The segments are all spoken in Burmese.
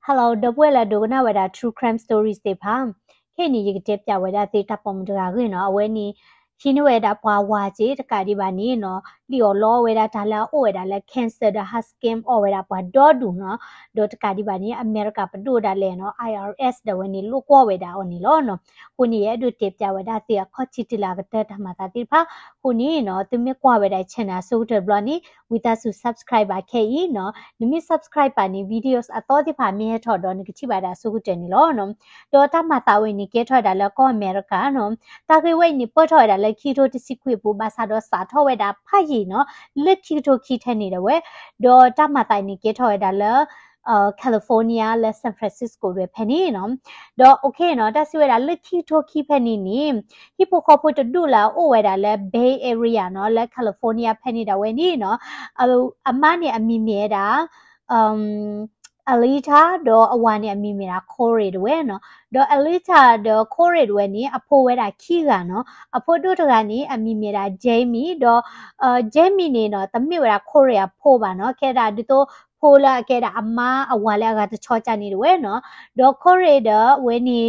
Hello, double la dogna wada true crime stories de pham. Ke ni yik tep ya wada te ta pom dra gu no awe ni hinu wada pwa wa je ta ka di ba ni no li o lo wada ta la o wada la cancer da has scam o wada pwa do du no do ta ka di ba ni America pa do da le no IRS da we ni lu ko wada on ni lo no ku ni ye du tep ya wada te kho chi ti la ga ta ma ta ti pha ku ni no tu me kwa wada channel so de blo ni with us to subscribe ba ke yi no ni subscribe pa ni videos a to ti pha mi he tho do ni chi ba da so ku te ni lo no do ta ma ta we ni ke tho da la ko America no ta ke we ni po tho da la ki tho ti si kwi bu ba sa do sa tho we da pha yi no le ki tho ki the ni de we do ta ma ta ni ke tho da la California le San Francisco တွေဖနေနော်တော့ okay နော်တက်စီဝဲတာလက်ခီထိုခီဖနေနီဟီပိုခေါ်ဖို့တူလာအိုဝဲတာလဲ Bay Area နော်လဲ California ဖနေတာဝဲနီနော်အမနဲ့အမိမြဲတာအလီတာတော့အဝါနဲ့အမိမြဲတာခေါ်ရတဲ့နော်တော့အလီတာတော့ခေါ်ရတဲ့နီအဖိုးဝဲတာခီကနော်အဖိုးတို့တကနေအမိမြဲတာဂျေမီတော့ဂျေမီနေနော်တမိဝဲတာခေါ်ရဖိုးပါနော်ခဲတာဒီတော့ဖိုလာကဲတာအမအဝါလာကတချောချနေတယ်နော်ဒေါ်ခိုရီဒဝဲနီ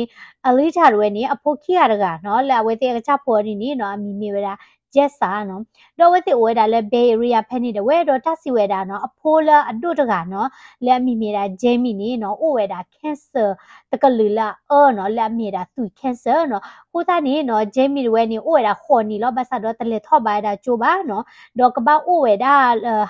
အလီချာဝဲနီအဖိုခီရကနော်လာဝဲတဲ့ကချဖော်နေနော်အမီမီဝဲတာဂျက်စာနော်တော့ဝဲတဲ့ဝဲတာလဲ Bay Area ဖက်နေတယ်ဝဲတော့တက်စီဝဲတာနော်အဖိုလာအတုတကနော်လဲအမီမီတာဂျေမီနေနော်အိုဝဲတာ cancer တကလူလာနော်လဲအမီတာသူ cancer နော်ဟိုတာနေနော်ဂျေမီဝဲနေအိုဝဲတာခေါ်နေလောဘဆာတော့တလေထော့ပါတာချိုးပါနော်တော့ကပအိုဝဲတာ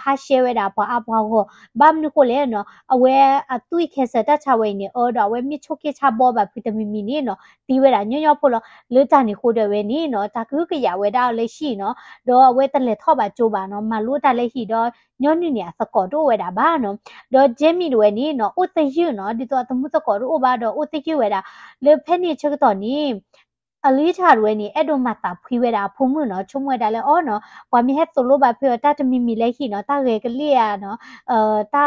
ဟာရှဲဝဲတာပွားအပွားဟောဘာမနကိုလဲနော်အဝဲအသွိခဲစတချဝဲနေအော်တော့ဝဲမြချိုကေချဘောပါဗီတာမင်မီနေနော်ဒီဝဲတာညညဖို့လို့လေတန်နေခိုးတယ်ဝဲနေနော်တကူကရဝဲတာလည်းရှိနော်တော့ဝဲတလက်ထော့ပါကြိုးပါနော်မလို့တာလည်းရှိတော့ညညနေစကောတော့ဝဲတာဘာနော်တော့ဂျင်းမီဝဲနေနော်ဥတယူနော်ဒီတော့တမှုစကောတော့ဘာတော့ဥတယူဝဲတာလေဖက်နေချက်တော့နေအလီချာရွေးနေအဲ့တော့မှတာဖွေးဝဲတာဖုံမှုနော်ချုံဝဲတာလဲအော်နော်ဘာမီဟက်ဆိုလို့ပါဖေတာတမီမီလဲခိနော်တာရဲကလေးရနော်တာ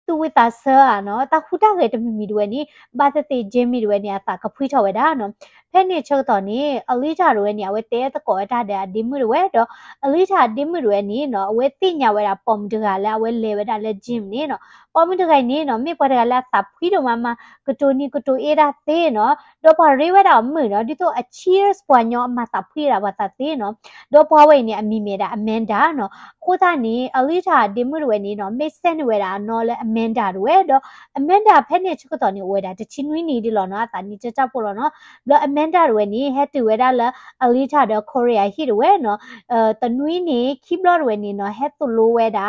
သူဝတာဆာနော်တာခုတာရဲတမီမီတွေနေဘာသတိဂျင်းမီတွေနေအတာကဖွေးထော်ဝဲတာနော်ဖဲနေချုပ်တော်နေအလီချာရွေးနေဝဲတဲတကောတာတဲ့ဒီမှုတွေတော့အလီချာဒီမှုတွေနေနော်အဝဲတိညာဝဲတာပုံတကလဲအဝဲလေဝဲတာလဲဂျင်းနေနော်ပေါ်မတကိုင်နေနော်မြေပေါ်တကလဲသဖွေးတော့မှကတိုနီကတိုအေးတာသေးနော်တော့ပါရေးဝဲတာမှုနော်ဒီတော့ cheers ပွားညောအမတာဖွေးတာပါတာသေးနော်တော့ပွားဝဲနေအမီမေတာအမန်ဒါနော်ခိုးတာနေအလီတာဒီမှုတွေနေနော်မိတ်ဆက်နေဝဲတာနော်လဲအမန်ဒါတွေတော့အမန်ဒါဖက်နေချစ်တော်နေဝဲတာတချင်းဝင်းနေဒီလောနော်အတာနေချက်ဖို့လောနော်တော့အမန်ဒါတွေနေဟက်တူဝဲတာလဲအလီတာတော့ကိုရီးယားဟီတွေနော်တနွေးနေခိဘလော့တွေနေနော်ဟက်တူလိုဝဲတာ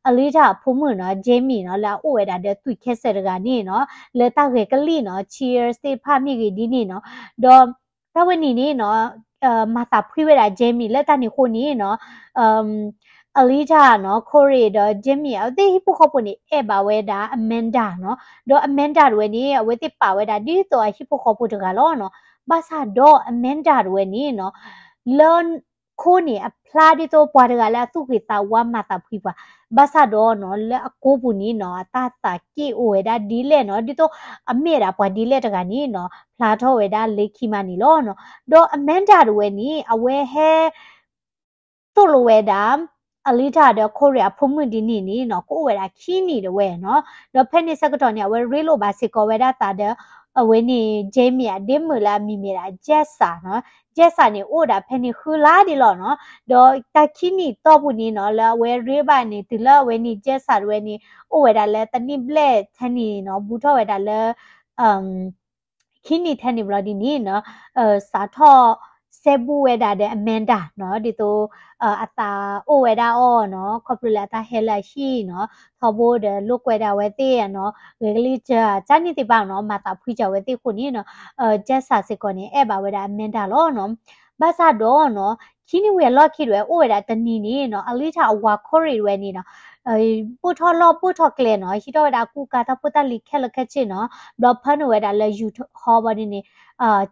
အလေးတာဖုံးမနော်ဂျေမီနော်လာအိုဝဲတာတဲ့သူခဲဆက်တကနေနော်လေတာရဲကလေးနော် cheers တေဖာမိကြီးဒီနေနော်တော့တဝနီနေနော်မာတာဖွေးဝဲတာဂျေမီလက်တာနေခိုနေနော်အလီတာနော်ခိုရီတော့ဂျင်မီအသေးဟိပိုခပုန်အဲဘာဝဲတာအမန်ဒါနော်တော့အမန်ဒါတွေနေအဝဲတိပါဝဲတာဒီတော့ဟိပိုခပုတကလောနော်ဘာသာတော့အမန်ဒါတွေနေနော် learn ခိုးနေအဖလာဒီတော့ပွားတကလာသူ့ကေတာဝါမတာဖွေးပါဘာသာတော့နော်လဲအကိုဘူးနီနော်အတာတာကီအိုဝဲတာဒီလဲနော်ဒီတော့အမေတာပွားဒီလဲတကနီနော်ဖလာတော့ဝဲတာလေခီမနီလောနော်တော့အမန်ဒါတွေနီအဝဲဟဲသူ့လိုဝဲတာအလီတာတော့ကိုရီးယားဖုံးမှုဒီနီနော်ကိုဝဲတာခီးနေတယ်ဝဲနော်တော့ဖက်နေစကတော့နေဝဲရီလိုပါစီကိုဝဲတာတာတဲ့အဝဲနေဂျေမီယာဒင်းမလာမီမီရာဂျက်ဆာနော်ဂျက်ဆာနေအိုဒါဖက်နေခူလာဒီလောနော်တော့တခီနီတော့ဘူးနီနော်လာဝဲရီဘာနေဒီလာဝဲနေဂျက်ဆာဝဲနေအိုဝဲတာလဲတနိဘလက်သနီနော်ဘူထောဝဲတာလဲခီနီသနီဘလာဒီနီနော်စာထောဆေဘူဝဲတာတဲ့အမန်ဒါနော်ဒီတော့အတာအိုဝဲတာအော်နော်ကော်ပလာတာဟဲလာရှိနော်ထောဘိုးတဲ့လုတ်ွယ်တာဝဲသေးရနော်လေကလေးဂျာနီတိပေါ့နော်မာတာဖွေးကြဝဲသေးခုနီနော်ဂျက်ဆာစစ်ကောနေအဲ့ပါဝဲတာအမန်ဒါလောနော်ဘာသာတော့နော်ခီနီဝဲလော့ခီရွယ်အိုဝဲတာတနီနီနော်အလီချာအဝါခေါ်ရီရွယ်နီနော်ပူထော်လောပူထော်ကလေနော်ဟီတော့ဒါကူကာတာပူတာလီခဲလခက်ချင်နော်ဘလဖန်ဝဲတာလဲယူဟောပါနေနေ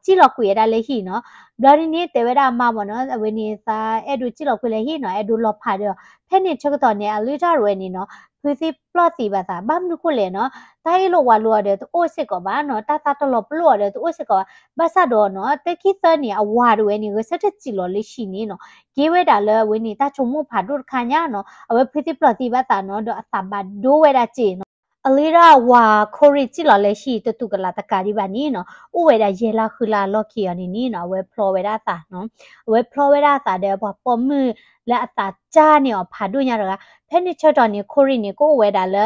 ကြည့်လောက်ကွေတာလဲဟီနော်ဘလဒီနေတေဝဲတာမပါနော်အဝင်းနေစာအဲ့ဒူကြည့်လောက်ကွေလဲဟီနော်အဲ့ဒူလောဖာတော့ဖဲနေချက်တော့နေအလီချာရွယ်နေနော်ဖွေးစီပလော့တီပါသာဘာမလို့ခုလေနော်တိုင်းလို့ဝါလို့ရတယ်အိုးစစ်ကောပါနော်တာတာတလို့ပလို့ရတယ်အိုးစစ်ကောဘာသာတော့နော်တခိသနေအဝါတွေနေစက်တက်ကြည့်လို့လေးရှိနေနော်ဂေးဝဲတာလဲဝင်းနေတာချုံမှုဖာတို့ခါညာနော်အဝဲဖွေးစီပလော့တီပါသာနော်တော့အသဘာဒိုးဝဲတာကြည့်နော် အလေးရဝါခိုရီကြည့်လာလဲရှိတူကလာတကာဒီပါနီနော်ဥဝဲတာရေလာခူလာလော့ခီယနီနီနော်ဝဲဖလော်ဝဲတာသာနော်ဝဲဖလော်ဝဲတာသာတဲ့ပေါ်မှုလက်အသာကြားနေဖာတို့ညတော့ဖဲနစ်ချော့တော်နေခိုရီနေကိုဝဲတာလဲ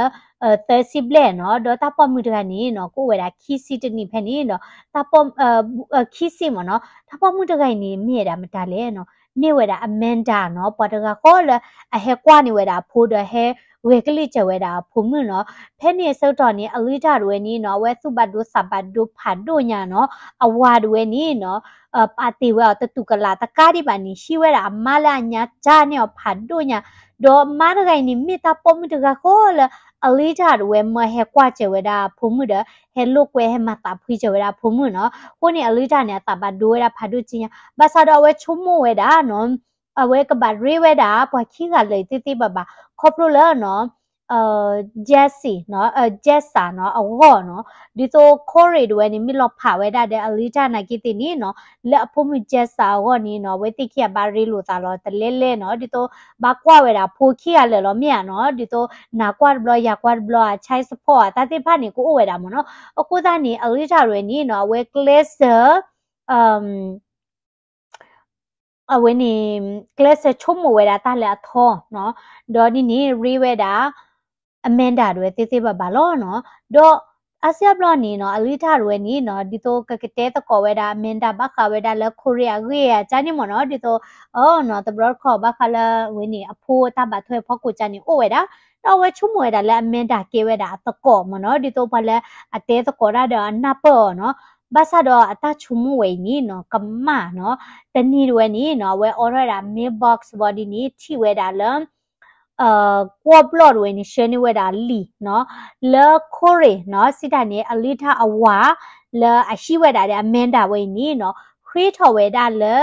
30ဘလက်နော်ဒေါ်တာပေါ်မှုတကနေနော်ကိုဝဲတာခီစီတနီဖဲနေနော်တာပေါ်ခီစီမနော်တာပေါ်မှုတကိုင်နေမြဲတာမတလဲနော်မြဲဝဲတာအမန်ဒါနော်ပေါ်တကခေါ်လဲအဟဲကွာနေဝဲတာဖိုးတဲ့ဟဲဝဲကလေးကျဝဲတာဖုံမှုနော်ဖဲနေစောတော်နေအလိတာတွေနီနော်ဝဲစုပတ်ဒုစပတ်ဒုဖတ်ဒုညာနော်အဝါတွေနီနော်ပါတီဝဲတတူကလာတကားဒီပါနီရှိဝဲတာမလာညာဂျာနေဖတ်ဒုညာဒေါ်မာရဂိုင်နီမိတာပုံမှုတကခေါ်လဲအလိတာတွေမဟဲကွာကျဝဲတာဖုံမှုတဲ့ဟဲလုကွဲဟဲမတာဖွေးကျဝဲတာဖုံမှုနော်ကိုနေအလိတာနေတပတ်ဒုဝဲတာဖတ်ဒုချင်းဘာသာတော်ဝဲချုံမဝဲတာနော်အဝဲကပတ်ရေးဝဲတာပွားခီကလေတိတိပပခေါပလိုလဲနော်Jesse နော်Jessa နော်အဝေါ်နော်ဒီတော့ခေါ်ရတွေနေမိလောက်ဖာဝဲတာတဲ့အလီတာနာကီတီနီနော်လက်အဖို့မ Jessa ဟောနီနော်ဝဲတိခိဘာရီလိုသာတော့တလဲလဲနော်ဒီတော့ဘာကွာဝဲတာဖိုခိရလဲလောမြနော်ဒီတော့နာကွာဘလောယာကွာဘလောချိုင်စဖော့တာတိဖာနေကိုဝဲတာမနော်အခုသားနေအလီတာတွေနီနော်ဝဲ classer အဝင်းနေ class ချုံမဝဲတာတာလဲအထောနော်ဒေါ်ဒီနေရီဝဲတာအမန်ဒါတွေတေးသေးပါလောနော်ဒေါ်အာဆီယဘလောနီနော်အလီတာတွေနီနော်ဒီတော့ကကတဲတကောဝဲတာအမန်ဒါဘခဝဲတာလဲကိုရီးယားကြီးရချာနေမနော်ဒီတော့အော်နော်တဘရခေါ်ဘခလာဝင်းနေအဖိုးတဘထွဲဖောက်ကိုချာနေအိုဝဲတာတော့ဝဲချုံမဝဲတာလဲအမန်ဒါကေဝဲတာတကောမနော်ဒီတော့ဖလဲအတဲတကောရတာနပေါ်နော်ဘာသာတော့အတချုံမဝဲနီနော်ကမနော်တနီတွေနီနော်ဝဲ order တာ mailbox body နီထိဝဲတာလဲကွာဘလော့တွေနေရှင်းနေဝဲတာလီနော်လဲခိုရီနော်စစ်တာနေအလီထာအဝါလဲအရှိဝဲတာတဲ့အမန်ဒါဝဲနီနော်ခရီးထော်ဝဲတာလဲ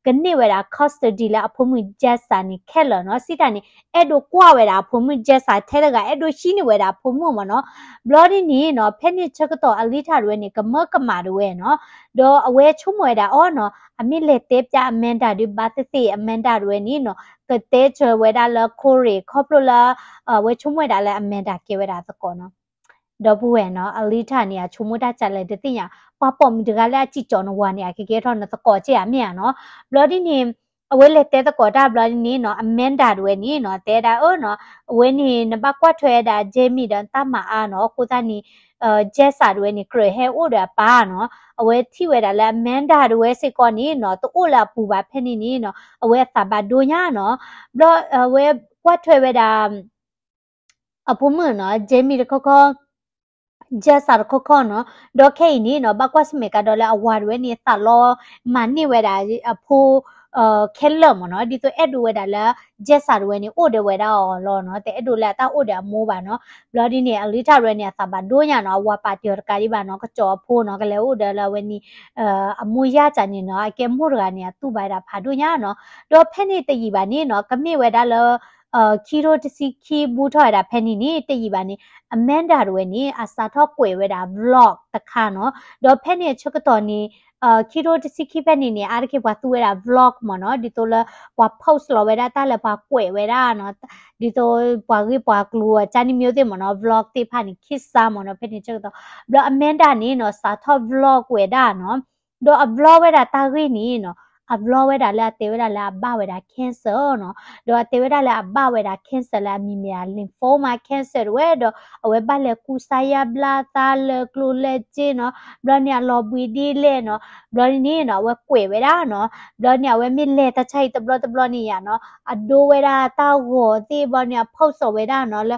ကနေဝဲတာ custody လဲအဖုံးမှု jessa နေခက်လနော်စစ်တာနေအဲ့တို့ကွာဝဲတာဖုံးမှု jessa ထဲတကအဲ့တို့ရှိနေဝဲတာဖုံးမှုမနော် bloody နေနော်ဖက်နစ်ချက်တော့အလီထာတွေနေကမကမာတွေနော်တော့အဝဲချုံဝဲတာအော်နော်အမိလက်သေးပြအမန်ဒါဒီဘာသစီအမန်ဒါတွေနီနော်ကတဲချဝဲတာလခိုရီခေါပလိုလာဝဲချုံဝဲတာလဲအမန်ဒါကေဝဲတာသကောနော်တော့ဘူးဝဲနော်အလီထာနေရချုံမတာချက်လဲတသိညာပပမဒကလဲအကြည့်ကြောနဝါနေရကေကေထောနသကောကြည့်ရမြန်နော် bloody နေအဝဲလက်တဲသကောတာ bloody နေနော်အမန်ဒါတွေနီနော်တဲတာအော်နော်အဝဲနေနဘကွက်ထွဲတာဂျေမီတန်တမအားနော်ကိုသားနီJessa တွေနေခရဟဲအိုဒါပါနော်အဝဲထိဝဲတာလဲမန်ဒါတွေစစ်ကောနီနော်တိုးလာပူပါဖဲနေနီနော်အဝဲသဘာဒိုညာနော်ဘလအဝဲကွက်ထွဲဝဲတာအဖုံမနော်ဂျေမီတခေါခေါJessa ခေါခေါနော်ဒေါ်ခိနီနော်ဘကွက်စမေကတော့လဲအဝါတွေနေသလောမနိဝဲတာအဖိုးခဲလမနော်ဒီတော့အဲ့ဒိုဝဲတာလာဂျက်ဆာဝဲနေအိုဒဝဲတာလောနော်တဲ့အဲ့ဒိုလာတာအိုဒမိုးပါနော်ဘလော်ဒီနေအလီတာရဲနေသဘာဒိုညာနော်ဝါပါတီရကာဒီပါနော်ကကြောဖိုးနော်ကလေအိုဒလာဝဲနီအမူရချာနေနော်အကဲမိုးရကနေသူ့ပါတာဖာဒိုညာနော်တော့ဖက်နေတကြီးပါနေနော်ကမေဝဲတာလောခီရိုတစီခီဘူးထော်ရတာဖက်နေနေတကြီးပါနေအမန်ဒါတွေနေအစာထော့ကွယ်ဝဲတာ vlog တခါနော်တော့ဖက်နေချက်ကတော့နေခီရိုတစီခိပဲနေနေအားကေဘာသူဝဲတာ vlog မနော်ဒီတော့လာဘာ post လောဝဲတာတာလည်းဘာကွယ်ဝဲတာနော်ဒီတော့ဘာကြီးဘာကလူချာနီမျိုးတဲ့မနော် vlog တိဖာနေခစ်စားမနော်ဖက်နေချက်တော့ဘလအမန်ဒါနေနော်စာထော့ vlog ဝဲတာနော်တော့ vlog ဝဲတာတာကြီးနေနော်အဘလောဝဲတာလဲတေဝဲတာလဲဘဝဲတာ cancer နော်တော့တေဝဲတာလဲဘဝဲတာ cancer လဲမီမီယာ lymphoma cancer ဝဲတော့အဝဲပါလဲကူစာယဘလာတာလဲကလိုလဲကျင်းနော်ဘလနီလော်ဘီဒီလဲနော်ဘလနီနော်ဝဲကွေဝဲတာနော်ဘလနီဝဲမီလဲတချိုက်တဘလနီယာနော်အဒိုဝဲတာတာဝေါ်တေဘနီဖောက်ဆော်ဝဲတာနော်လဲ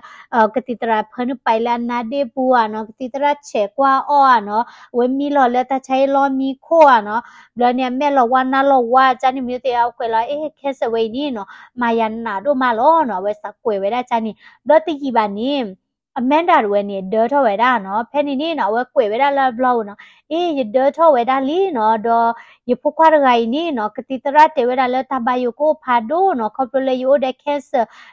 ကတိတရာဖနပိုင်လာနာဒေပူอ่ะနော်ကတိတရာချေကွာအောอ่ะနော်ဝဲမီလော်လဲတချိုက်လော်မီခိုอ่ะနော်ဘလနီမဲလော်ဝါနာလော်ဝါချာနီမျိုးတရားခွေလာခဲဆဝေနီနော်မာယနာတို့မလောနော်ဝဲစကွေဝဲတာချာနီဒေါ်တိကြီးပါနီအမန်ဒါတွေနေဒေါ်ထော်ဝဲတာနော်ဖဲနီနီနော်ဝဲကွေဝဲတာလာဘလောနော်ရဒေါ်ထော်ဝဲတာလီနော်ဒေါ်ရဖုခွာရိုင်နီနော်ကတိတရာတေဝဲတာလဲတဘယကိုဖာဒိုနော်ခေါပလေယိုဒဲခဲဆ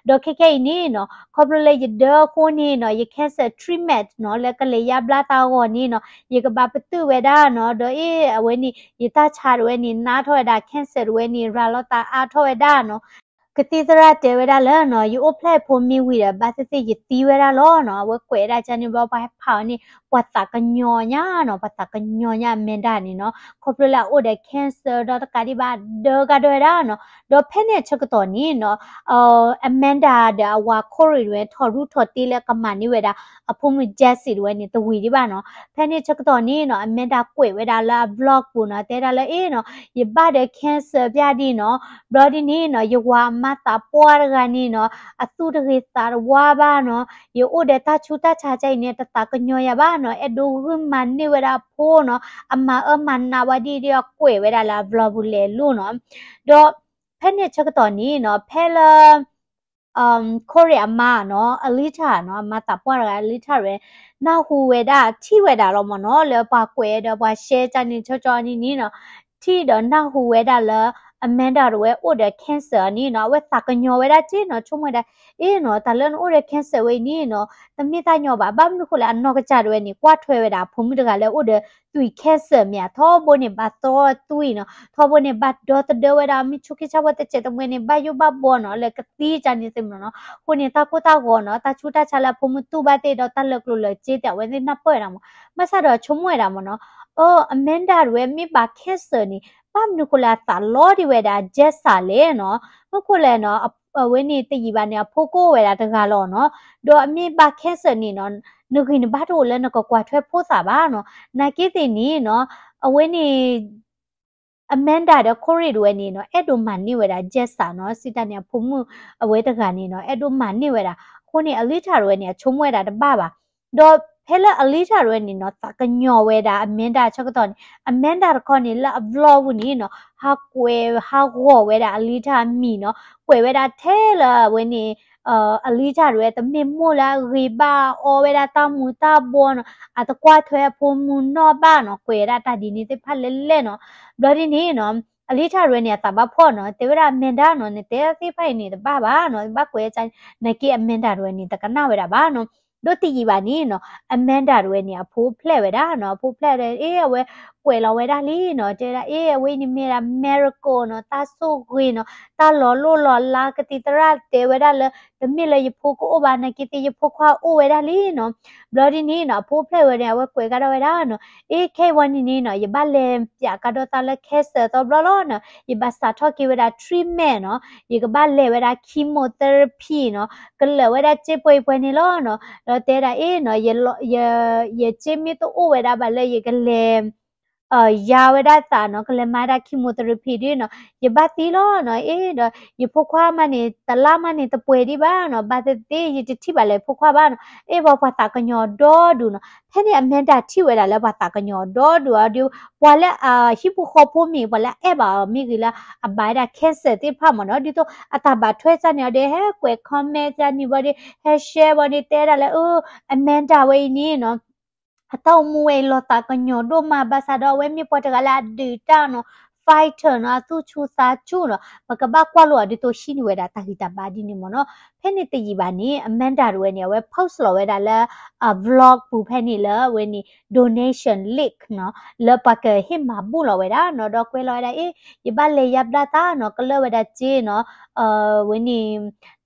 ဒေါ်ခဲနီနော်ခေါပလေယဒေါ်ခိုနီနော်ရခဲဆ treatment နော်လဲကလေယဘလာတာဟောနီနော်ရကဘာပတူဝဲတာနော်ဒေါ်အဝဲနီရတာချာဝဲနီနာထော်ဝဲတာ cancer ဝဲနီရာလောတာအားထော်ဝဲတာနော် ကတိတရတဲဝဲတာလဲနော်ယူအဖလက်ဖို့မီဝီရဘာစတိယတီဝဲတာလောနော်ဝဲကွဲတာချန်နေဘောပါဖောင်းနေပတ်တာကညောညာနော်ပတ်တာကညောညာမင်တာနေနော်ခေါပလလာအိုတဲ့ cancer တော့ကာဒီဘာဒေါ်ကဒေါ်ရာနော်ဒေါ်ဖဲနေချက်တော့နီနော်အမန်ဒါဒါဝါခိုရီရဲထော်ရူထော်တီလဲကမနီဝဲတာအဖုံမဂျက်စီဝဲနေတဝီဒီပါနော်ဖဲနေချက်တော့နီနော်အမန်ဒါကွဲဝဲတာလာ vlog ပူနော်တဲတာလဲအေးနော်ရပါတဲ့ cancer ပြဒီနော် body နီနော်ယဝါမတာပွားရနီနော်အသူတခေစာဝါဘာနော်ယအိုတဲ့တချူတချာချိုင်နေတတကညောရပါနော်အဒူဝမန်နေဝရာဖိုးနော်အမမန်နာဝဒီရကွေဝဲလာ vlog ဘူးလေလို့နော်တော့ဖက်နေချက်တော့နီနော်ဖဲလာကိုရီးယားမှာနော်အလီထာနော်မတာပွားရအလီထာရဲနောက်ဟူဝဲတာချီဝဲတာတော့မနော်လေပါကွဲတော့ပါ share ချန်နေချောချောနီနီနော်ထီတော့နောက်ဟူဝဲတာလဲအမန်ဒါတော့ဝဲအိုတဲ့ cancer နီနော်ဝဲတာကညောဝဲတာချီနော်ချုံဝဲတာအေးနော်တလန်အိုတဲ့ cancer ဝဲနီနော်တမိတညောပါဘာမလို့ခလာအနောကကြတော့နီကွာထွဲဝဲတာဖုံးမတကလည်းအိုတဲ့သူ cancer မြထောဘိုနေဘာတော့သူနော်ထောဘိုနေဘာတော့တဒဝဲတာမိချုခိချဝတ်တဲ့တမွေနေဘာယဘဘောနော်လေကတိချန်နေစမနော်ခုနေတာကိုတာကောနော်တာချူတာချလာဖုံးမတူဘာတဲ့တော့တလကလို့လေချေတဲ့ဝဲနေနပွဲတာမဆတော့ချုံဝဲတာမနော်အော်အမန်ဒါရဲမိဘာ cancer နီဘာမလို့ခလာတာလောဒီဝဲတာဂျက်စာလေနော်မခုလဲနော်ဝင်းနေတည်ပါနေဖိုကိုဝဲတာတကားလောနော်တော့အမြင့်ပါခဲစနေနော်နုခိနဘာတို့လဲနကကွာထွဲဖိုးစာပါနော်နာကိတိနီနော်အဝင်းနေအမန်ဒါတော့ခိုရီတို့နေနော်အဲ့တို့မန်နေဝဲတာဂျက်စာနော်စစ်တနေဖုံမှုအဝဲတကနေနော်အဲ့တို့မန်နေဝဲတာခုနေအလိထာတို့နေချုံဝဲတာတပပါတော့ဖဲလာအလီထာရဲနီနော်တကညောဝဲတာအမန်ဒါချက်တော့အမန်ဒါခေါနေလာဗလော့ဘူးနီနော်ဟာကွယ်ဟာဂောဝဲတာအလီထာမီနော်ကွယ်ဝဲတာထဲလာဝဲနေအလီထာရဲတမေမိုလာရီဘာအောဝဲတာတမူတာဘောနော်အတကွာထွဲဖုံမူနော်ဘာနော်ကွယ်တာတဒီနေတဖက်လဲလဲနော်ဘလဒီနီနော်အလီထာရဲနေတဘာဖော့နော်တေဝရမန်ဒါနော်နေတဲသိဖိုင်နေတဘာဘာနော်ဘာကွယ်ချိုင်နေကေအမန်ဒါရဲနေတကနာဝဲတာဘာနော်တို့တီကြီးပါနီနော်အမန်ဒါတွေနေအဖိုးဖလက်ဝဲတာနော်ဖိုးဖလက်တယ်အေးဝဲကွယ်လောဝဲတာလီနော်တဲတာအေးဝဲနေမေရာမေရကိုနော်တာဆုခွေနော်တာလောလောလောလာကတိတရတဲဝဲတာလေတမီလေယဖိုးကိုဘာနကတိယဖိုးခွာအိုဝဲတာလီနော်ဘလဒီနီနော်ဖိုးဖလက်ဝဲနေဝဲကွယ်ကတော့ဝဲတာနော်အေးခဲဝနီနီနော်ယဘလေပြကတော့တာလေခဲဆတော့ဘလောနော်ယဘစာထော့ကေဝဲတာ treatment နော်ယကဘလေဝဲတာ chemotherapy နော်ကလေဝဲတာချေပွေပွေနေလောနော်တော့တဲတာအေးနော်ရချေမီတော့အိုဝဲတာဗလဲရကလေယာဝဒတာနော်ကလမာဒါကီမိုသီရပီဒီနော်ယဘတီလောနော်အေးနော်ယဖခွာမနေတလာမနေတပွဲဒီပါနော်ဘာတေယတတိပါလေဖခွာပါနော်အေးဘောဖတာကညောဒေါ်ဒူနော်ဖဲနေအမန်တာထိဝဲတာလဲဘာတာကညောဒေါ်ဒူအဒီဘွာလဲဟိပခောဖိုမီဘလဲအေဘာမိကလာအဘိုင်ဒါခဲစတိဖမနော်ဒီတော့အတာဘာထွဲစနေတယ်ဟဲကွယ်ကွန်မန့်ချာနီဘောဒီဟဲရှဲဘောဒီတဲတာလဲအိုအမန်တာဝဲနီနော်အတော့မူဝဲလောတာကညောဒိုမာဘာသာတော့ဝဲမြေပေါ်တကလာဒီတာနော် fighter နော်သူချူစာချူနော်ဘကဘကွာလို့ဒီတော့ရှိနေဝဲတာတာဟီတာဘာဒီနေမနော်ဖဲနေတည်ပါနေအမန်ဒါတွေနေဝဲ post လောဝဲတာလဲ vlog ပူဖဲနေလဲဝဲနေ donation link နော်လပကဟိမဘူးလောဝဲတာနော်တော့ကွဲလောဝဲတာအေးယဘလေယဘလာတာနော်ကလောဝဲတာဂျေနော်ဝဲနေ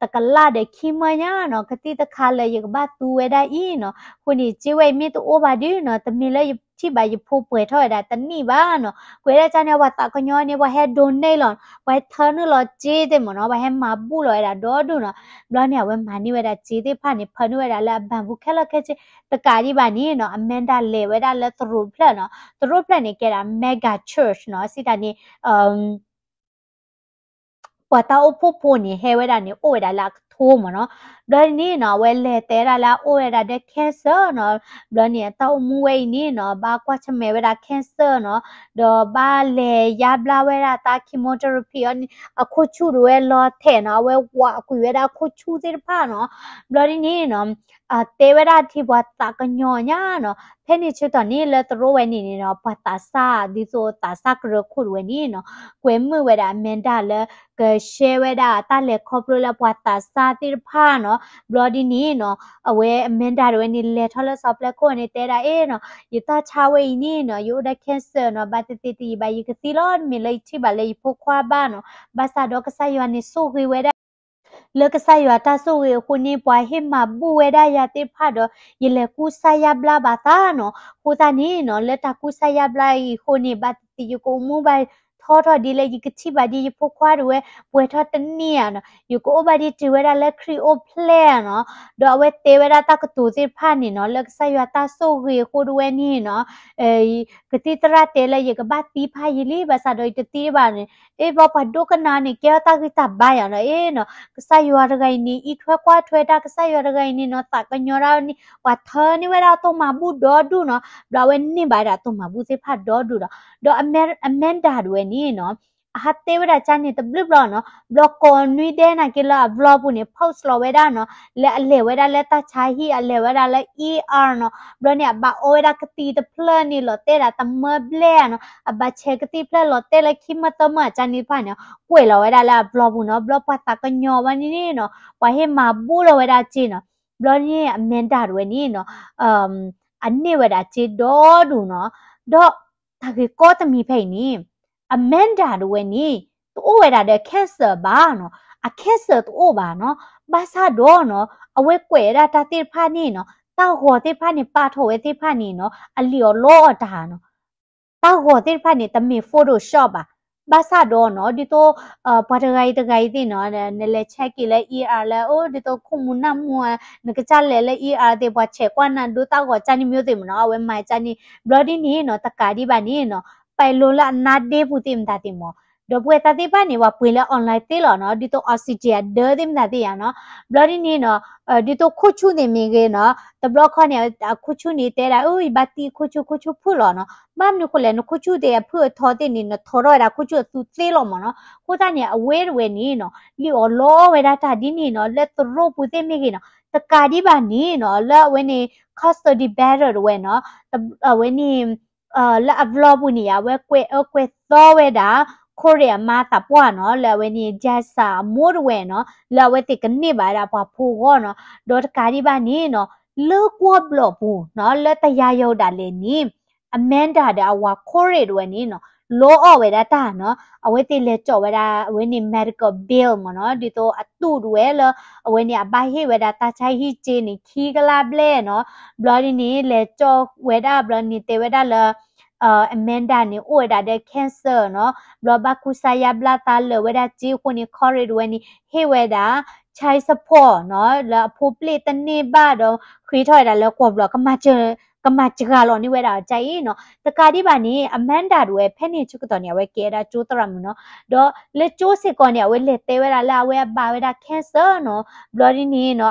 တကလာတဲ့ခိမညာနော်ကတိတခါလေယကဘသူဝဲတာဤနော်ခုနေဂျေဝဲမြေတူအိုဘာဒီနော်တမီလေချိပါယဖိုးပွဲထော်တာတနိပါနော်ကွဲတဲ့ချာနေဝတာကညောနေဝဟဲ donate လောဝဲထနလောဂျေတဲ့မနော်ဝဟဲမဘူးလောရတာဒေါ်ဒူနော်ဘလောနေဝဲမနီဝဲတာဂျေတဲ့ဖာနေဖနဝဲတာလာဘန်ဘူးခဲလခဲချတကာကြီးပါနီနော်အမန်ဒါလေဝဲတာလဲသရုဖလက်နော်သရုဖလက်နေကြတာ mega church နော်စီတာနေပတာအဖို့ဖို့နေဟဲဝဲတာနေအိုဝဲတာလာထိုးမနော်ဘယ်နေနော်ဝဲလေတဲတာလာအိုဝဲတာတဲ့ကင်ဆာနော်ဘယ်နေတော့မူဝဲနေနော်ဘာကွာချမဲဝဲတာကင်ဆာနော်တော့ဘာလေရဘလာဝဲတာတာကီမိုသီရပီအခုချူဝဲလောထဲနော်ဝဲဝါအခုဝဲတာခုချူသေးဖာနော်ဘယ်နေနော်တေဝရာတိဘတာကညောညာနော်ဖဲနေချတော့နေလဲတရောဝဲနေနေနော်ပတာစာဒီဆိုတာစာကရခုဝဲနေနော်ကွဲမှုဝဲတာမန်တာလဲကရှဲဝဲတာတာလဲခေါပလိုလာပတာစာတိဖာနော်ဘလော်ဒီနီနော်အဝဲအမန်တာဝဲနေလဲထော်လဆော့ပလက်ကိုနေတဲတာအေးနော်ယတာချဝဲနေနော်ယိုဒကင်ဆာနော်ဘာတတီတီဘာယကတိလောမီလိုက်ချိပါလေဖို့ခွာဘာနော်ဘာသာတော့ကဆာယွာနေဆိုခွေဝဲ le ka sa yo ta so we khu ni pwa he ma bu we da ya te pha do ye le ku sa ya bla ba ta no khu ta ni no le ta ku sa ya bla yi khu ni ba ti yu ko mu ba thoto di le yi ka chi ba di pho khwa do we pwe tho ta ni ya no yu ko ba di ti we da le kri o play no do we te we da ta ka tu te pha ni no le ka sa yo ta so we khu do we ni no ka ti tra te le ye ka ba ti pha yi li ba sa do ti ti ba ni e ba pa do ka na ni ke ta ki ta ba ya no e no ka sa yo ra ga ni I thwe kwa thwe ta ka sa yo ra ga ni no ta ka nyo ra ni wa tho ni we da to ma bu do du no da we ni ba da to ma bu se pha do amenda do we ni no hatte we da cha ni te blip lo no blog ko nui de na ke la vlog bu ni post lo we da no le we da le ta cha hi le we da le no bro ni ba o we da ka ti te plan ni lo te da ta ma ble no ba che ka ti plan lo te le ki ma to ma cha ni pha no kwe lo we da la vlog bu no vlog pa ta ka nyo ba ni no wa he ma bu lo we da chi no bro ni amenda do we ni noอันนี้เวลาจีดอดูเนาะดอถ้าคือก็จะมีเพลงนี้อเมนดาด้วยนี่ตัวเวลาเด็กแคสเซอร์บ้าเนาะแคสเซอร์ตัวบ้าเนาะภาษาดอเนาะเอาไว้กวยได้ตาติดผ้านี่เนาะตาหัวติดผ้านี่ปาโถไว้ติดผ้านี่เนาะเหลียวโลดาเนาะตาหัวติดผ้านี่แต่มี Photoshop ภาษาดอเนาะดิโตปัจจัยที่เนาะเนี่ยเลยเช็คกี่เลย เลยโอ้ดิโตคุ้มมุนน้ำมัวนึกจะเลยเดี๋ยวพอเช็คว่านั่นดูตาหัวจานี่มีอยู่เนาะเอาไว้ไม่จานี่บล็อดี้นี่เนาะตะการดีบ้านนี่เนาะไปโลละนัดเดพูดติมตาติมอดอกบัวตาติบ้านนี่ว่าปุยละออนไลน์ติหรอเนาะดิโตออสซิเจียเดอติมตาติอ่ะเนาะบล็อดี้นี่เนาะดิโตคุชูนี่มีเกเนาะแต่บล็อกเขาเนี่ยคุชูนี่แต่ละอุ้ยบัตติคุชูพูดหรอเนาะบ้านนี่คนเลยเนาะคุชูเดียเพื่อทอตินี่เนาะทอรอยละคุชูสุดเซลล์มั้งเนาะคู่ตาเนี่ยเวนี่เนาะลิโอโลเวลาตาดินี่เนาะเลตโรปุติมีเกเนาะตะการดีบ้านนี่เนาะแล้วเวนี่ custody better เวเนาะเวนี่แล้วอัพโหลดบุนี่เวกเวต่อเวดาโคเรียมาตาปัวเนาะแล้วเวนี่เจสามูดเวเนาะแล้วเวติกันนี่บาดาปะพูก็เนาะโดดการดีบ้านนี่เนาะเลิกว่าบล็อกปูเนาะแล้วแต่ยายาวดาเลนี่อเมนดาเดาว่าโคเรียด้วยนี่เนาะโลอเวดาตาเนาะเอาไว้ติเลจอเวดาเวนี่ medical bill มั้งเนาะดิโตอัตุด้วยแล้วเวนี่บาฮิเวดาตาใช้ฮิเจนี่คีกลาเบลเนาะบลอดีนี่เลจอเวดาบลอนี่เตเวดาละamenda ni o da de cancer no bloba kusaya blata le weda ji ko ni corridor ni he weda child support no la phopli tane ba do khri thoi da le ko blo ka ma jiga lo ni weda jai no takadi ba ni amanda do we phe ni chuk to ni we ke da chu tram no do le chu se ko ni we le te weda la we ba weda cancer no bloody ni no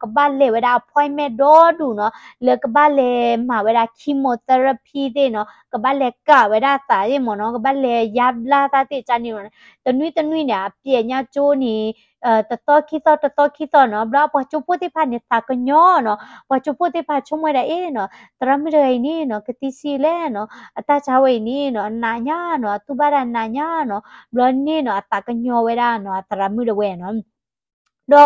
ka ba le weda appointment do du no le ka ba le ma weda chemotherapy de no ka ba le ka weda ta ye mo no ka ba le ya bla ta te cha ni noตะนุยเนี่ยเปียญาโจนี่ตะตอคิตอเนาะบลาปอจุปุติพานี่ตากะญอเนาะปอจุปุติพาชมวยได้เนาะตรามเรยนี่เนาะกะติซีแลเนาะอตาชาเวนี่เนาะนาญาเนาะตุบารานาญาเนาะบลนี่เนาะตากะญอเวดาเนาะตรามเรเวเนาะดอ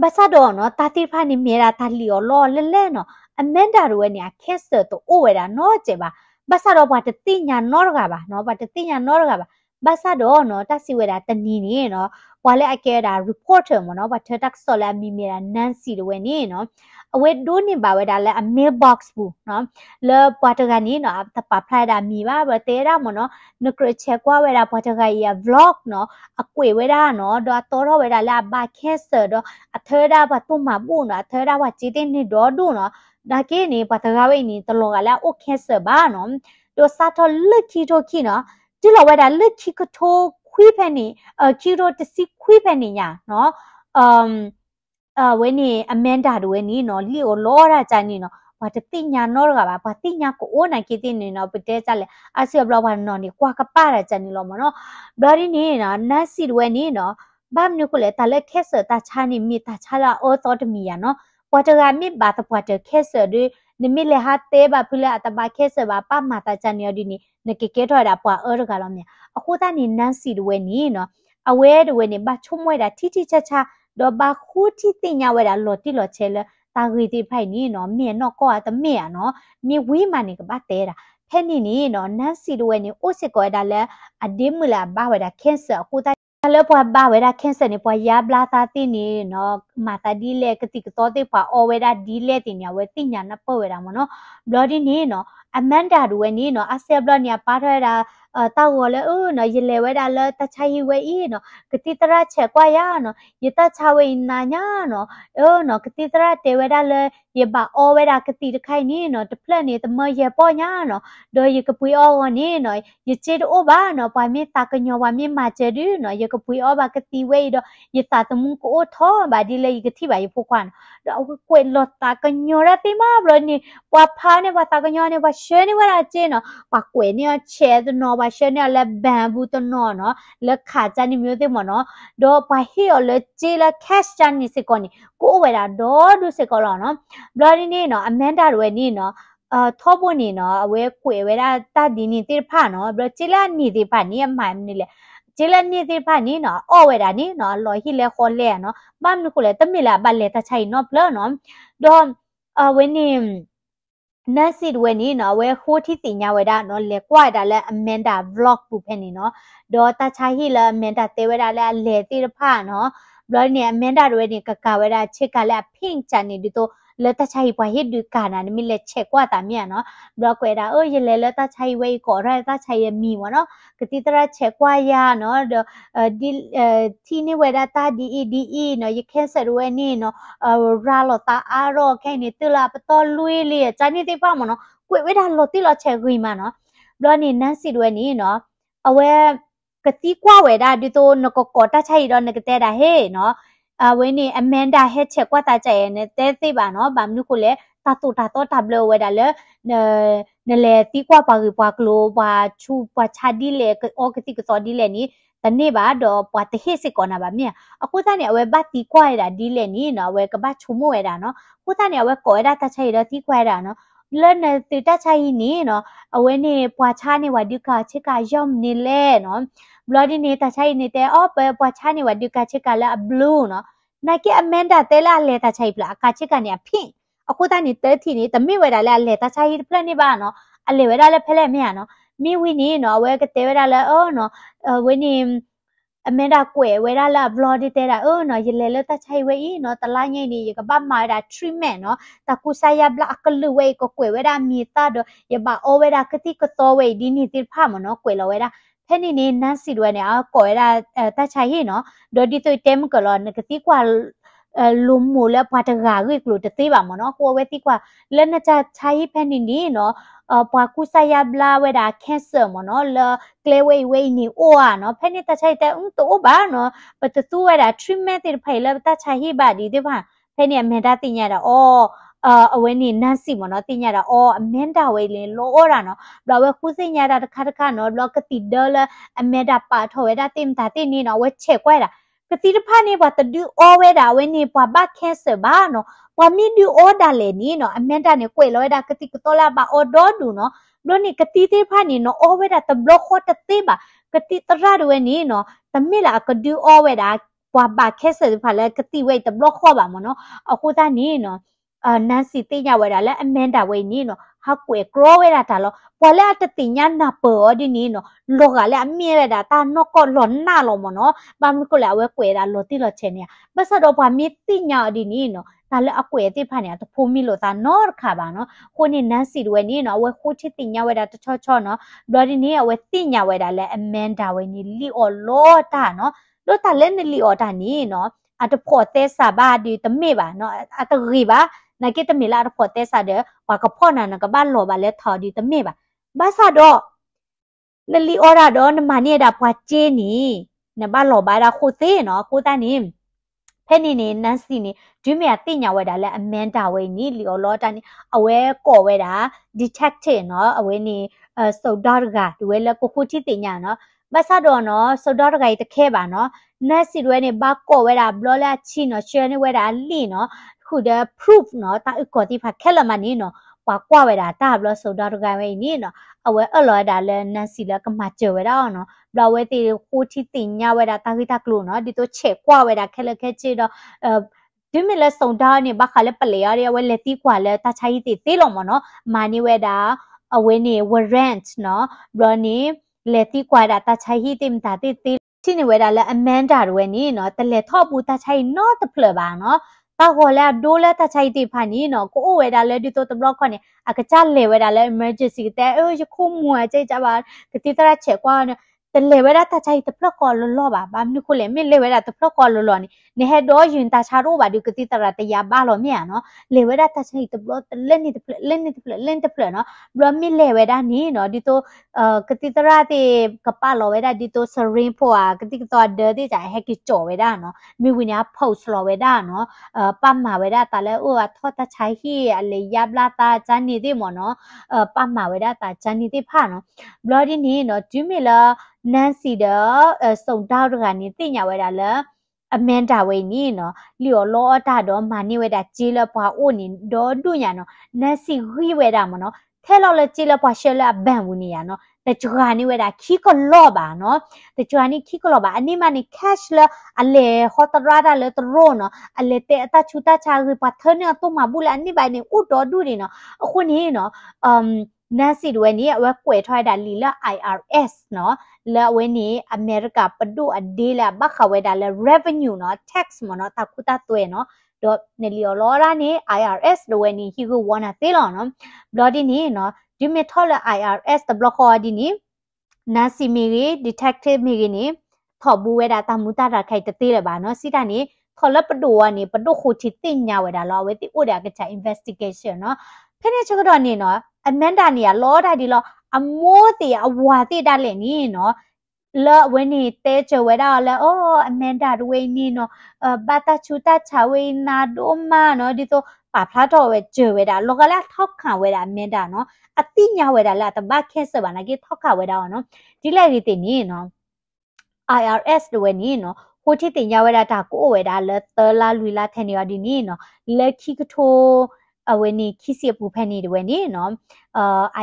บาซาดอเนาะตาติพานี่เมราตาลิโอลอเลเนาะอเมนดาโรเวเนี่ยเคสโตโอเวดาเนาะเจบาบาซาดอบาตติญานอรกาบาเนาะบาตติญานอรกาบาบาซาดอเนาะตาซิเวดาตนีนี่เนาะว่าเลอเกดารีพอร์เตอร์เนาะว่าเธอตักโซลามีเมรานันซีโรเวนี่เนาะเอาไว้ดูนี่บ่าวดาเลเมลบ็อกซ์บูเนาะแล้วปอตกานี่เนาะตะปะพลายดามีว่าบ่เตราเนาะนึกเช็คว่าเวลาปอตกายาวล็อกเนาะอกวยเวดาเนาะดอตอรเวดาลาบาแคสเซอร์ดอเธอดาบ่ตุมาบูเนาะเธอดาว่าจิตินี่ดอดูเนาะดาเกนี่ปอตกาเวนี่ตลอดแล้วโอแคสเซอร์บ้าเนาะดอซาทอลึกคีโตคีเนาะจิลอเวดาลึกคีกโทคุยแพนี่คีโรตสิคุยแพนี่ญาเนาะเวนี่อเมนดาดูเวนี่เนาะลิโอลอราจานี่เนาะว่าจะติญาโนรกะบาติญาโกโอนาคิตินี่เนาะปเตจะเลอาเซียบลาวานเนาะนี่กว่ากะปาราจานี่ลอมเนาะบลอนี่นี่เนาะนาซิดเวนี่เนาะบ้ามนี่ก็เลยตาเลเคสตาชานี่มีตาชาลาโอตอตมีอ่ะเนาะปอตกามีบาตปอตเคสดินิมิเลหาเตบาพุเลอะตบาเคสบาปามาตาจานี่ดินี่นเกเกทอดาปอเอรกะลอมเนี่ยအခုตานี่นาซิดเวนี่เนาะအဝဲde we ni ba chumwe da ti ti cha cha do ba khu ti tin nya we da lo ti lo che le ta gwi ti phai ni no mie no ko a ta mie no mi wi ma ni ka ba te da phe ni no nan si de we ni o sit ko da le a de mu la ba we da cancer aku ta แล้วพอบ้าเวลาแค่เสร็จเนี่ยพอยาบลาตาตีนี่เนาะมาตาดีเลยกติกตัวที่พอเอาเวลาดีเลยตีเนี่ยเวติญาณเปิดเวลามันเนาะบลอดีนี่เนาะอแมนดาดูเวนี่เนาะอาเซียบลอเนี่ยปาร์ทเวลาตาวเลยเนาะยิเลเวลาเลยตาชัยเวอีเนาะกติตระเชกว่ายาเนาะยตาชาเวนาญาเนาะเนาะกติตระเตเวลาเลยยบาเอาเวลากติตะไคนี่เนาะตะเพลนี่ตะเมยป้อญาเนาะโดยยกปุยเอาวันนี้เนาะยเจดโอบาเนาะปามีตากะญอวามีมาเจดูเนาะยกปุยเอาบากติเวดยตาตะมุงโกโอทอบาดีเลยยกที่บายพวกวันเอากวยลอตากะญอระติมาบลนี่ว่าพาเนี่ยว่าตากะญอเนี่ยว่าเชเนี่ยว่าเจเนาะว่ากวยเนี่ยเชดเนาะว่าเชเนี่ยและแบมบูตเนาะเนาะและขาจานี่မျိုးติหมอเนาะดอปาเฮอเลเจละแคชจานี่สิกอนี่กูเวลาดอดูสิกอลเนาะบลนี่เนาะอแมนดาเวนี่เนาะท้อบุนี่เนาะเวคุยเวลาตาดีนี่ติพาเนาะบลจิลานี่ติพานี่หมายมันนี่แหละจิลานี่ติพานี่เนาะอ้อเวลานี่เนาะลอยฮิเลคอนเลเนาะบ้านนี่คุเลยตะมิลาบัลเลตะชัยเนาะเพลเนาะดอเวนี่นั่นสิด้วยนี่เนาะเว้ยคู่ที่ติญญาเวดาเนาะเล็กกว่าดาและอเมนดาบล็อกปุ๊บเพนี่เนาะดอตาชาฮิละอเมนดาเตเวดาและเลติรพาเนาะบลเนี่ยอเมนดาด้วยนี่กะกะเวดาเชกะและพิงจันนี่ดิโตเลตาชาฮิปะฮิดูกานานี่มิเลเชกว่าตามเนี่ยเนาะบล็อกเวดาเยเลตาชาฮิเว้ยก่อไรตาชาฮิมีวะเนาะกติตระเชกว่ายาเนาะดดิที่นี่เวดาตาดีเนาะยแค่สรวยนี่เนาะราลตาอารอแค่นี้ตุลาปตอลุยเลยจานี่ติพามเนาะกวยเวดาลอติลอเชกุยมาเนาะบลอนี่นั่นสิด้วยนี่เนาะเอาเวกติกว่าเวดาดิโตนกกอตาใช่ดอนนกเตดาเฮเนาะเวนี่อแมนดาเฮเชกว่าตาใจเนี่ยเตติบาเนาะบามนุคุเลตาตุตาโตตับเลเวดาเลเนเลติกว่าปากิปากโลปาชูปาชาดิเลโอกติกตอดิเลนี่ตะนี่บาดอปาเตเฮสิกอนาบาเมียအခုသားเนี่ยเวบัติกว่าดาดิเลนี่เนาะเวกะบะชุมเวดาเนาะအခုသားเนี่ยเวกอดาตาใช่ดอติกว่าดาเนาะเลนติตาใช่นี่เนาะအဝဲနေပွာချာနေဝဒုကချစ်ကယော့နေလဲနော်ဘလော်ဒီနေတာချိုင်နေတဲ့အော်ပွာချာနေဝဒုကချစ်ကလဲဘလူးနော်နိုင်ကအမန်ဒါတဲလာလဲတာချိုင်ပလာအကချစ်ကနေဖိအခုတနေတဲတီနေတမိဝဲတာလဲလဲတာချိုင်ပလနေပါနော်အလေဝဲတာလဲဖဲလဲမရနော်မိဝီနေနော်ဝဲကတဲဝဲတာလဲအော်နော်ဝဲနေအမန်ဒါကွယ်ဝဲတာလာဘလော်ဒီတဲတာနော်ရလဲလဲတာချိုင်ဝဲဤနော်တလာငိမ့်နေရကပမာတာ treatment နော်တကူဆိုင်ရဘလအကလူဝဲကိုကွယ်ဝဲတာမီတာတော့ยบาโอเวดากติกตอเวดีนี่ติพามเนาะกวยลอเวดาเพนี่นี่นันสิด้วยเนี่ยก่อยดาตาชัยเนาะดอดิตัวเต็มก็ลอนกติกว่าลุมหมู่แล้วปาตกากกลูตติบามเนาะกัวเวติกว่าแล้วน่าจะใช้เพนี่นี่เนาะปากุสายาบลาเวดาแคสเซอร์เนาะเลเกลเวนี่โอ้เนาะเพนี่ตาชัยแต่ตัวบาเนาะปะตัวเวดาทรีทเมนต์ติไผแล้วตาชัยบาดีติบ่าเพนี่แม่ดาติญญาดาอ้อเวนี่นั่นสิมเนาะติญญาดาอเมนดาเวเลโลอราเนาะบลาเวคุสิญญาดาตะคะเนาะบลากติเดลอเมดาปาทเวดาติมตาตินี่เนาะเวเชกไว้ล่ะกติรพานี่บ่ตะดูอเวดาเวนี่บ่บาแคสบาเนาะบ่มีดูอดาเลนี่เนาะอเมนดาเนี่ยกวยลอยดากติกตอลาบาออดอดูเนาะบลนี่กติติพานี่เนาะอเวดาตะบลอกโคตะติบากติตระเวนี่เนาะตะมิลากดูอเวดาบ่บาแคสพาเลกติเวตะบลอกโคบามเนาะအခုตานี่เนาะนันสิติญาเวดาและอเมนดาเวนี่เนาะฮักเวกรอเวดาตาลอปอเลอะตติญานาเปอดินี่เนาะโลกะและอเมเวดาตานอกก็หลอนหน้าลอมเนาะบามก็แล้วเวกเวดาโลติโลเชเนี่ยบะซะดอบามีติญาดินี่เนาะตาเลอะเวติพาเนี่ยตะพูมิโลตานอร์คาบาเนาะคนนี่นันสิด้วยนี่เนาะเวคูชิติญาเวดาตะชอๆเนาะบลอดินี่เวติญาเวดาและอเมนดาเวนี่ลิออโลตาเนาะโลตาเลนลิออตานี่เนาะอะตะพอเตซาบาดิตะเมบาเนาะอะตะรีบานากิตมิลาพอเตซาเดว่ากะพ่อน่ะนะกะบ้านโลบาเลทอดีตะเมบะบาซาดอนลีออราดอนมาเนี่ยดาพวาเจนี่นะบ้านโลบาดาคูเตเนาะคูตานี่เพนี่นี่นันสินี่ดิเมียติญาเวดาและอเมนดาเวนี่ลีออลอตานี่อเวก่อเวดาดีเทคเตเนาะอเวนี่โซดอร์กาดเวละกูคูชิติญาเนาะบาซาดอเนาะโซดอร์กาตะเคบาเนาะนันสิด้วยนี่บาก่อเวดาบลอละชิเนาะเชนี่เวดาลีเนาะခုဒ proof เนาะตาอึกอติฟาแค่ละมันนี่เนาะปากว่าเวดาตาบลอโซดาตกาเวนี่เนาะเอาไว้อลอดาเลนันสิละกะมาเจอเวดาเนาะบลาเวติคูที่ติญญาเวดาตากิตากลูเนาะดิโตเชกว่าเวดาแค่ละแค่จิเนาะดิมิเลโซดาเนี่ยบักคาเลปะเลยอะเวเลติกว่าเลตาใช้ติติลอมเนาะมานี่เวดาเอาเวนี่วอร์เรนต์เนาะบลอนี่เลติกว่าดาตาใช้ติมตาติ ที่นี่เวลาแล้วอแมนดาด้วยนี่เนาะแต่เลยทอบูตาใช้นอตเพลบางเนาะตาหัวแล้วดูแล้วตาใช้ตีผ่านนี้เนาะก็เวลาแล้วดิตัวตบล็อกคนเนี่ยอากาศจัดเลยเวลาแล้ว emergency แต่จะคุ้มมัวใจจะบาก็ติดตาเช็คว่าเนี่ยแต่เลยเวลาตาใช้ตบล็อกก่อนล้อๆบางนี่คนเลยไม่เลยเวลาตบล็อกก่อนล้อๆนี่เนี่ยให้ดอยืนตาชารู้บาดูก็ติดตาแต่ยาบ้าล้อเนี่ยเนาะเลยเวลาตาใช้ตบล็อกเล่นนี่ตบเล่นนี่ตบเล่นตบเนาะรวมมีเลยเวลานี้เนาะดิตัวก็ติดตาที่กระเป๋าล้อเวลาดิตัวสริงพัวก็ติดตัวเดินที่จะให้กิจโจเวลาเนาะมีวิญญาณ post ล้อเวลาเนาะปั๊มมาเวลาตาแล้วทอดตาใช้ที่อะไรยับลาตาจันนี่ที่หมอเนาะปั๊มมาเวลาตาจันนี่ที่ผ่านเนาะบล็อดนี้เนาะจุ่มละแนนซี่เดอส่งดาวด้วยกันนี่ติญาเวลาละอแมนดาเวนี่เนาะเลียวล้อตาดอมานี่เวลาจีละปะโอนี่ดอดุญาเนาะแนนซี่รีเวลาเนาะเทเราละจีละปะเชละแบนวุนี่เนาะแต่จุกานี่เวลาคีก็ล้อบาเนาะแต่จุกานี่คีก็ล้อบาอันนี้มันนี่แคชละอะไรฮอตราดาเลยตโรเนาะอะไรเตะตาชุตาชาคือปัทเทอร์เนี่ยตัวมาบุลอันนี้ไปเนี่ยอุดดอดูดิเนาะคนนี้เนาะนาซีด้วยนี่ว่าป่วยทอยดาลีละ IRS เนาะแล้ววันนี้อเมริกาปดูอดีละบักเขาไว้ดาละ revenue เนาะ tax มันเนาะตาคุตาตัวเนาะดอเนลิโอลอรานี่ IRS ด้วยนี่ฮิกูวานาเตลเนาะบลอดีนี่เนาะดิเมทัลละ IRS ตบล็อกคอดีนี่นาซีมีรี detective มีรีนี่ทอบูเวดาตามุตาราใครตะตีเลยบ้าเนาะสิดานี่ทอละปดูอันนี้ปดูคูชิติญญาเวดาลอเวติอุดากะชา investigation เนาะเพ่เนี่ยชกดอนนี่เนาะอแมนดาเนี่ยล้อได้ดีล้ออโมติอวาติดาเลยนี่เนาะละเวนี่เตเจเวดาแล้วอแมนดาด้วยนี่เนาะบาตาชูตาชาเวนาโดมาเนาะดิโตป่าพระโตเวเจเวดาโลกละทอกขาเวดาอแมนดาเนาะอติญญาเวดาละตบะแค่สบานะกิทอกขาเวดาเนาะดิเลยดิตินี่เนาะ IRS ด้วยนี่เนาะโหที่ติญญาเวดาตากูเวดาละเตละลุยละเทนียดีนี่เนาะเลคิกโทเวนี่คิเสียปูแพนี่ด้วยนี่เนาะ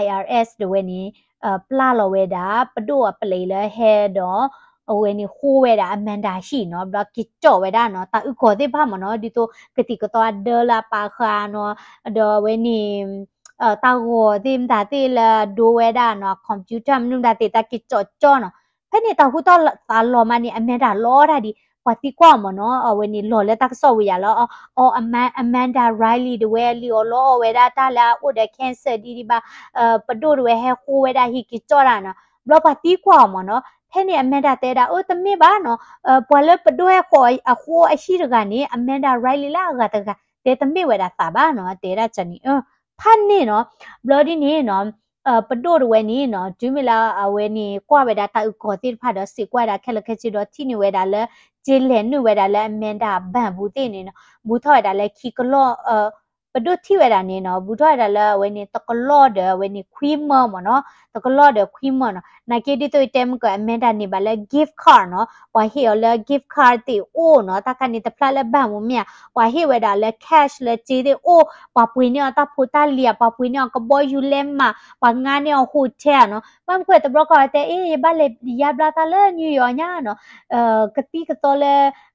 IRS ด้วยนี่ปลาโลเวดาปดูปเลยละเฮดอเวนี่คูเวดาอแมนดาชีเนาะบล็อกกิจ่อเวดาเนาะตาอุโกติพามเนาะดิโตกติกตัวเดลาปาคาเนาะดอเวนี่ตาโกติมตาติละดูเวดาเนาะคอมพิวเตอร์มันดาติตากิจ่อเนาะเพ่นี่ตาหูตอตาลอมานี่อแมนดาลอได้ดิปฏิกว่าหมอเนาะเวนี่หล่อแล้วตักสวิยาแล้วอแมนดาไรลีดเวลีโอโลเวดาตาลาอุดแคนเซอร์ดีบาปดูดเวเฮคูเวดาฮิกิจ่อรานะบล็อกปฏิกว่าหมอเนาะเพ่นี่อแมนดาเตดาตะเมบ้าเนาะปวลปดูเฮโคอชีรกานี่อแมนดาไรลีลากะตะกะเตตะเมเวดาตาบ้าเนาะเตดาจันนี่พันนี่เนาะบล็อกดีนี่เนาะปดูดเวนี่เนาะจุมิลาเวนี่กว่าเวดาตาอุโกติพาดสิกว่าดาแคลเคจิดอที่นี่เวดาเลเจเลนนูเวดาเลแมนดาบันบูตินี่เนาะบูทอดาเลคิกลอปดูที่เวดานี่เนาะบูทอดาเลเวนี่ตะกลอเดเวนี่ควีมมอเนาะตะกลอเดควีมมอเนาะนาเกดิโตเต็มก็แมนดานี่บาเลกิฟต์คาร์เนาะว่าเฮเลกิฟต์คาร์ติโอเนาะตะคันนี่ตะพลาเลบันมุเมียว่าเฮเวดาเลแคชเลจีดิโอปาปุยเนี่ยตาพูตาเลียปาปุยเนี่ยก็บอยยูเลมมาว่างานเนี่ยหูแช่เนาะบางคนตะบล็อกก็แต่บ้านเลยยาบลาตาเลนิวยอร์กเนี่ยเนาะกติกตัวเล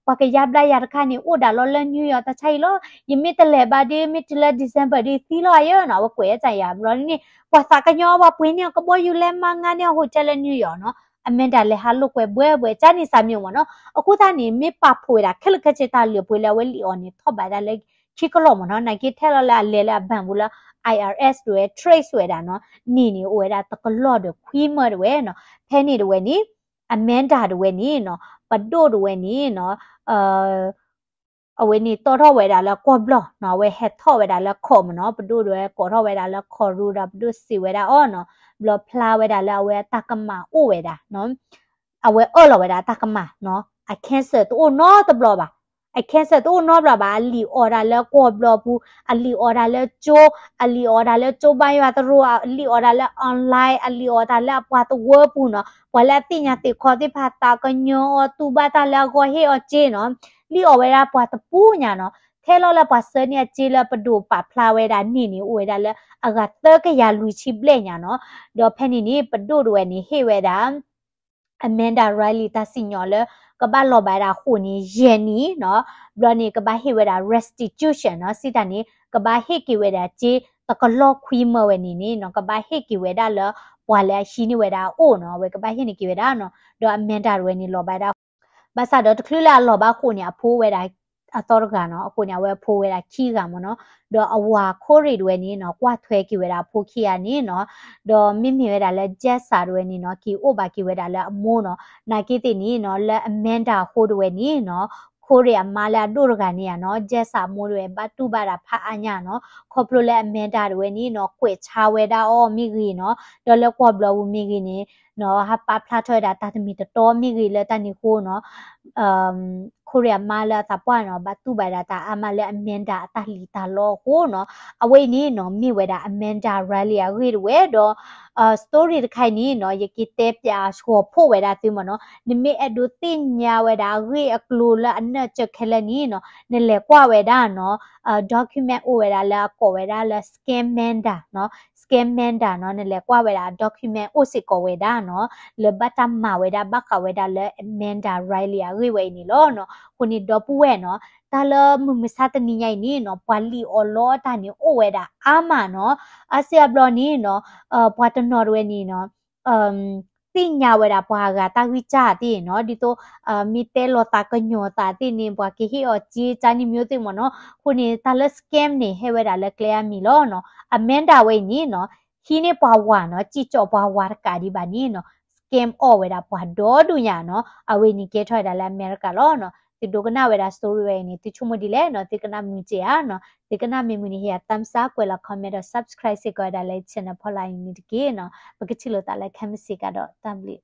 ปากยาบลายาคานี่อุดาลเลนิวยอร์กตาใช่ล้อยังไม่ตะเลบาดีไม่ตะเลเดซemberดีซีล้อเยอะเนาะว่าก๋วยใจยาบลอนี่ว่าสักกันยอว่าปุยเนี่ยก็บอยยูเลมมางานเนี่ยหูแช่เลนิวยอร์กเนาะอเมนดาเลฮัลโลก๋วยบัวจานี่สามีวะเนาะအခုသားနေမေပဖွေတာခက်လက်ခက်ချတာလေပွေလဲဝဲလီအော်နေထော့ပါတာလေခိကလောမနော်နိုင်ကိထဲလလာလေလာဘန်ဘူးလား IRS တွေ trace ဝဲတာနော်နီနီဝဲတာတကလော့de creamer တွေနော်ဖဲနေတွေနီအမန်ဒါတွေနီနော်ပဒိုတွေနီနော်အဝဲနီတော်တော့ဝဲတာလဲကော့ဘလော့နော်ဝဲဟက်ထော့ဝဲတာလဲခေါ်မနော်ပဒိုတွေကော်တော့ဝဲတာလဲခေါ်ရူတာပဒိုစီဝဲတာအော်နော်ဘလော့ဖလာဝဲတာလဲဝဲတကမာအိုဝဲတာနော်အဝဲအော်လောဝဲတာတကမာနော်I cancel ตัวโนตบลอบะ I cancel ตัวโนบลอบะลีออดาแล้วกอบลอบูอลีออดาแล้วโจอลีออดาแล้วโจบายว่าตรัวอลีออดาแล้วออนไลน์อลีออดาแล้วปะตวปูเนาะปะแล้วติญาติขอติพาตากะญอตูบาตาแล้วก็เฮอเจเนาะลีออเวดาปะตปูญาเนาะเทลอละปะเซเนี่ยเจละปะดูปะพลาเวดานี่อเวดาแล้วอากาเตกะยาลุยชิเบลญาเนาะดอเพนี่ปะดูดเวนี่เฮเวดาAmanda Riley ตาสิญญอเลก็บ้านลอบายดาคู่นี้เย็นนี้เนาะบลอนี่ก็บ้าเฮเวดา restitution เนาะสิตานี้ก็บ้าเฮกิเวดาจีตะก็ลอกควีเมอร์เวนี่เนาะก็บ้าเฮกิเวดาเลป ပွာလဲရှိနေဝဲတာအိုနော်ဝဲကပိုင်ဟင်းနေကြဝဲတာနော်တော့အမန်တာရွယ်နေလောပါတာဘာသာတော့တခလလာလောပါကိုညာဖိုးဝဲတာအတော်ကနော်အခုညာဝဲဖိုးဝဲတာခီးကမနော်တော့အဝါခိုးရီတွေနေနော်ကွာထွဲကြဝဲတာဖိုးခီရနေနော်တော့မိမိဝဲတာလဲဂျက်စာတွေနေနော်ကီအိုဘာကီဝဲတာလဲအမိုးနော်နာကီတီနေနော်လဲအမန်တာခိုးတွေနေနော်ခိုးရမာလာဒိုရကနေရနော်ဂျက်စာမိုးတွေဘတ်တူဘာတာဖာအညာနော်ခေါပလိုလဲအမန်တာတွေနေနော်ကွေချာဝဲတာအော်မိကြီးနော်ဒေါ်လဲကွာဘလဝမိကြီးနေနော်ဟာပါဖလာထွဲတာတာတမီတော်မိကြီးလဲတန်နီခိုးနော်ခိုရီးယားမာလာတာပွားနော်ဘတ်တူဘာတာအမလဲအမန်တာအတလီတာလောဟိုနော်အဝိနေနော်မိဝဲတာအမန်တာရလီယာဝေဝဲတော့စတိုရီတခိုင်နေနော်ယကိတဲပြာချောဖို့ဝဲတာသိမနော်နိမေအဒူတင်ညာဝဲတာရေအကလိုလာအနချက်ခလနီနော်နလေကွာဝဲတာနော်document ဝဲတာလာကောဝဲတာလာ scam manda နော် scam manda နော်နလေကွာဝဲတာ document အိုစစ်ကောဝဲတာနော်လေဘတ်တမဝဲတာဘခဝဲတာလေ manda railia ရေဝဲနေလောနော်ခုနီတော့ပူဝဲနော်တာလမစတနီညိုင်နီနော်ပွာလီအော်လောတာနီအိုဝဲတာအာမနော်အဆီယဘလောနီနော်ပွာတနော်ဝဲနီနော်တိညာဝဲတာပွာကတာဝိချာတိနော်ဒီတော့မီတဲလောတာကညောတာတိနေပွာကီဟီအော်ဂျီချာနီမျိုးတိမနော်ခုနီတာလစကမ်နေဟဲဝဲတာလကလျာမီလောနော်အမန်ဒါဝဲနီနော်ခီနေပွာဝါနော်ကြီကြောပွာဝါကာဒီဘာနီနော်scam အော်ဝဲတာပွာဒေါ်ဒူညာနော်အဝဲနီကဲထွားတာလာအမေရိကလောနော်တိဒိုကနာဝဲတာ story ဝဲနီတိချုမဒီလဲနော်တိကနာမြူချေအာနော်တိကနာမေမူနီဟဲတမ်စာကွဲလာ comment တော့ subscribe စေကြတာလဲ channel ဖော်လိုက်နေတကေနော်ပကချီလို့တာလဲခမ်းမစီကတော့တမ်လီ